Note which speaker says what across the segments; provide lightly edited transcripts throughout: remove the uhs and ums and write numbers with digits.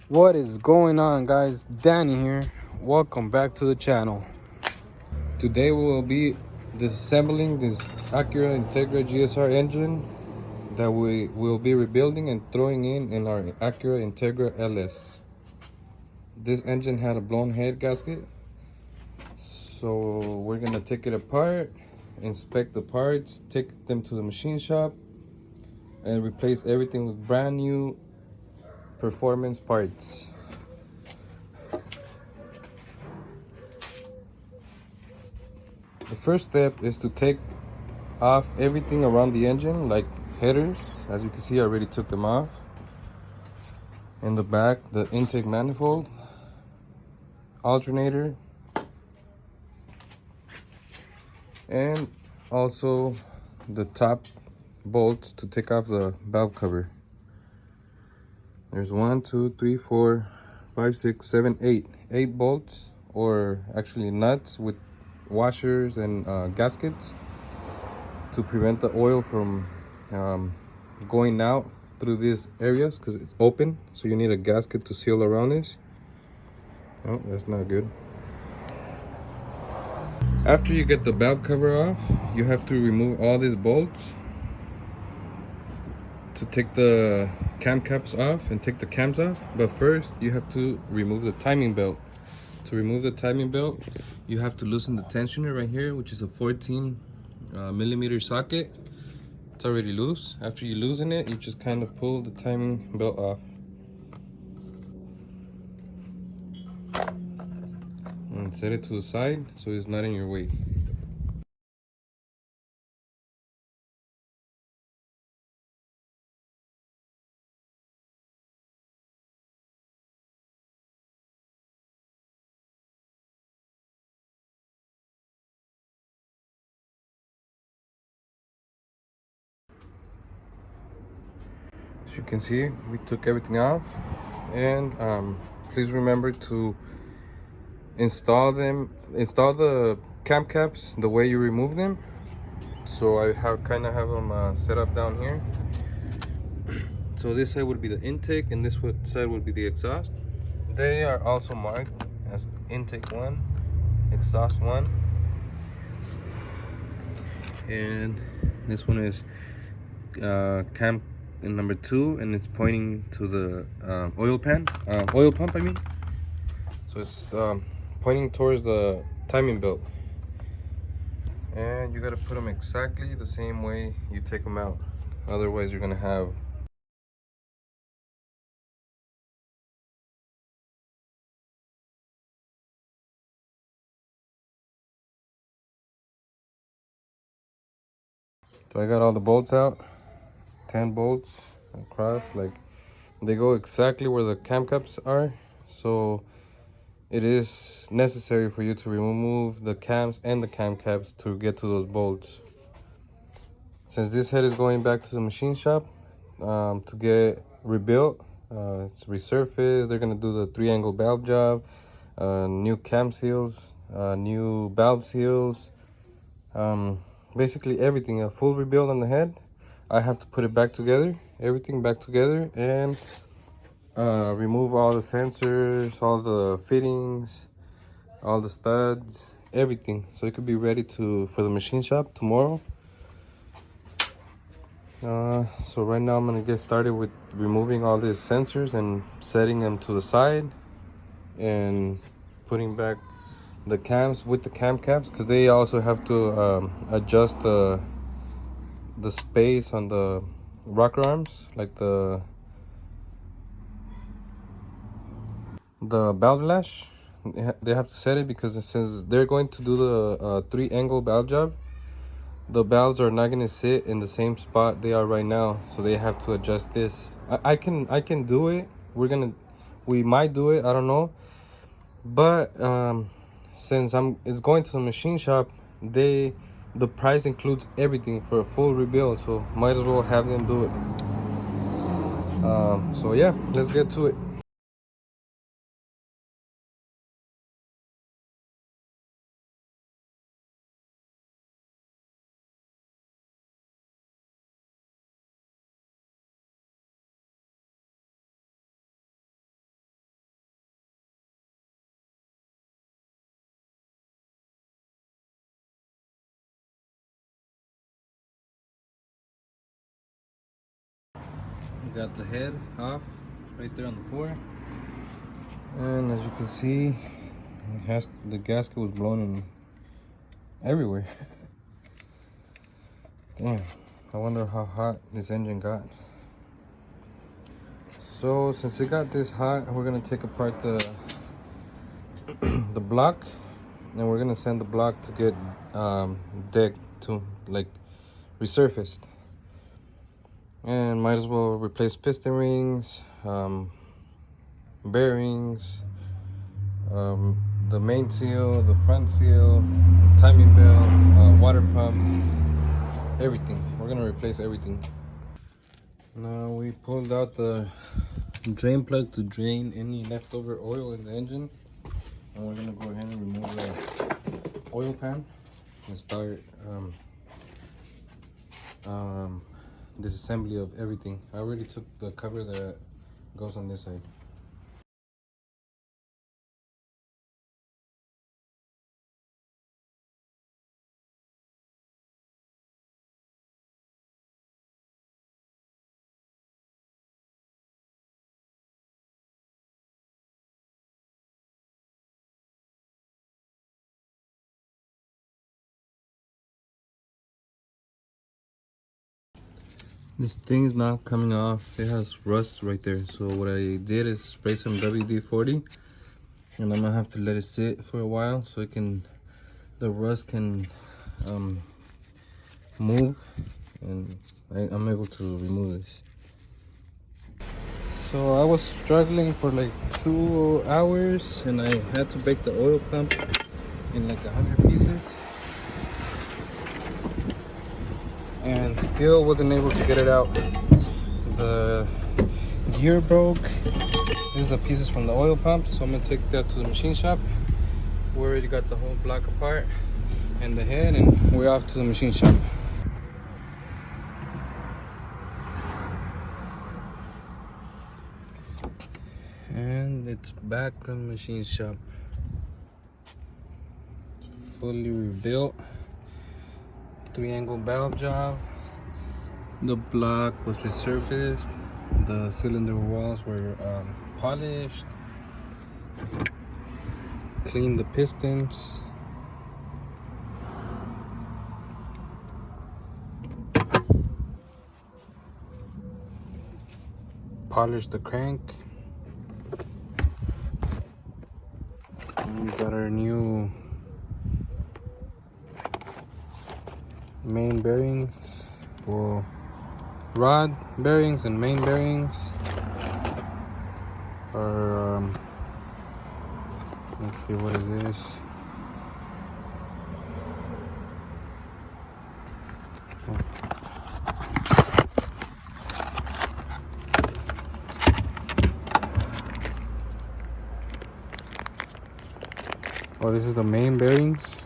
Speaker 1: What is going on, guys? Danny here. Welcome back to the channel. Today we will be disassembling this Acura Integra GSR engine that we will be rebuilding and throwing in our Acura Integra LS. This engine had a blown head gasket, so we're gonna take it apart, inspect the parts, take them to the machine shop, and replace everything with brand new performance parts. The first step is to take off everything around the engine, like headers. As you can see, I already took them off. In the back, the intake manifold, alternator, and also the top bolt to take off the valve cover. There's 1, 2, 3, 4, 5, 6, 7, 8 bolts, or actually nuts with washers and gaskets to prevent the oil from going out through these areas, because it's open, so you need a gasket to seal around this. Oh, that's not good. After you get the valve cover off, you have to remove all these bolts to take the cam caps off and take the cams off. But first you have to remove the timing belt. To remove the timing belt, you have to loosen the tensioner right here, which is a 14 millimeter socket. It's already loose. After you loosen it, you just kind of pull the timing belt off and set it to the side so it's not in your way. As you can see, we took everything off, and please remember to install the cam caps the way you remove them. So I kind of have them set up down here. So this side would be the intake and this side would be the exhaust. They are also marked as intake 1, exhaust 1, and this one is cam number 2, and it's pointing to the oil pump, I mean. So it's pointing towards the timing belt, and you got to put them exactly the same way you take them out, otherwise you're gonna have So I got all the bolts out, 10 bolts across, like they go exactly where the cam caps are. So it is necessary for you to remove the cams and the cam caps to get to those bolts. Since this head is going back to the machine shop to get rebuilt, it's resurfaced. They're gonna do the 3-angle valve job, new cam seals, new valve seals, basically everything, a full rebuild on the head. I have to put it back together, everything back together, and remove all the sensors, all the fittings, all the studs, everything, so it could be ready for the machine shop tomorrow. So right now I'm gonna get started with removing all these sensors and setting them to the side, and putting back the cams with the cam caps, because they also have to adjust the space on the rocker arms, like the valve lash. They have to set it, because since they're going to do the 3-angle valve job, the valves are not going to sit in the same spot they are right now, so they have to adjust this. I can do it. We might do it, I don't know. But since it's going to the machine shop, the price includes everything for a full rebuild, so might as well have them do it. So yeah, let's get to it. We got the head off right there on the floor, and as you can see, the gasket was blown in everywhere. Damn, I wonder how hot this engine got. So since it got this hot, we're gonna take apart the the block, and we're gonna send the block to get decked to like resurfaced. And might as well replace piston rings, bearings, the main seal, the front seal, timing belt, water pump, everything. We're gonna replace everything. Now we pulled out the drain plug to drain any leftover oil in the engine, and we're gonna go ahead and remove the oil pan and start disassembly of everything. I already took the cover that goes on this side. This thing's not coming off. It has rust right there. So what I did is spray some WD-40, and I'm gonna have to let it sit for a while so the rust can move, and I'm able to remove this. So I was struggling for like 2 hours, and I had to break the oil pump in like 100 pieces, and still wasn't able to get it out. The gear broke. These are the pieces from the oil pump, so I'm gonna take that to the machine shop. We already got the whole block apart and the head, and we're off to the machine shop. And it's back from the machine shop, fully rebuilt. 3-angle valve job. The block was resurfaced. The cylinder walls were polished. Cleaned the pistons. Polished the crank. And we got our new main bearings, well, rod bearings and main bearings are let's see, what is this? Oh, this is the main bearings,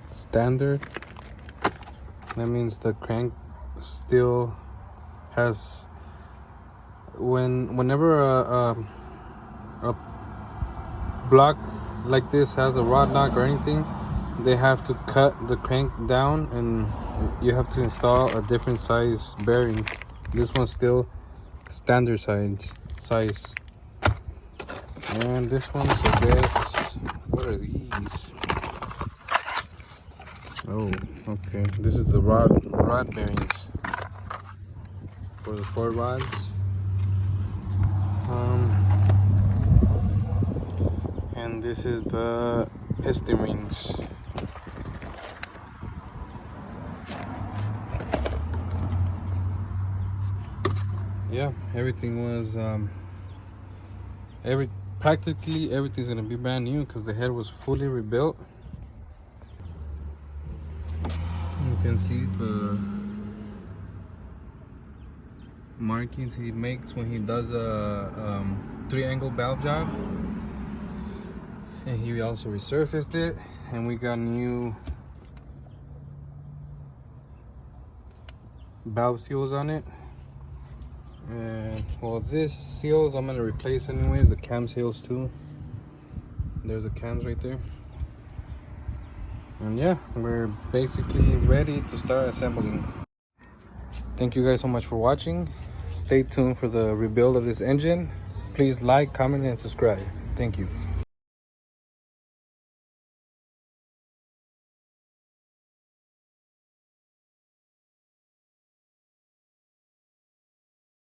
Speaker 1: standard. That means the crank still has, whenever a block like this has a rod knock or anything, they have to cut the crank down, and you have to install a different size bearing. This one's still standard size. And this one's, I guess, what are these? Oh, okay. This is the rod bearings for the 4 rods. And this is the piston rings. Yeah, everything was practically everything's gonna be brand new because the head was fully rebuilt. You can see the markings he makes when he does a 3-angle valve job, and he also resurfaced it, and we got new valve seals on it. And well, this seals I'm gonna replace anyways, the cam seals too. There's the cams right there. And yeah, we're basically ready to start assembling. Thank you guys so much for watching. Stay tuned for the rebuild of this engine. Please like, comment, and subscribe. Thank you.